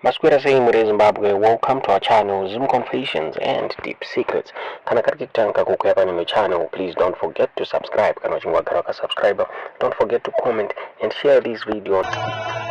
Masquera saying Mure Zimbabwe, welcome to our channel, Zoom Confessions and Deep Secrets. Kana katikitanga kukuya my channel, please don't forget to subscribe. Kana chingwa subscriber, don't forget to comment and share these videos.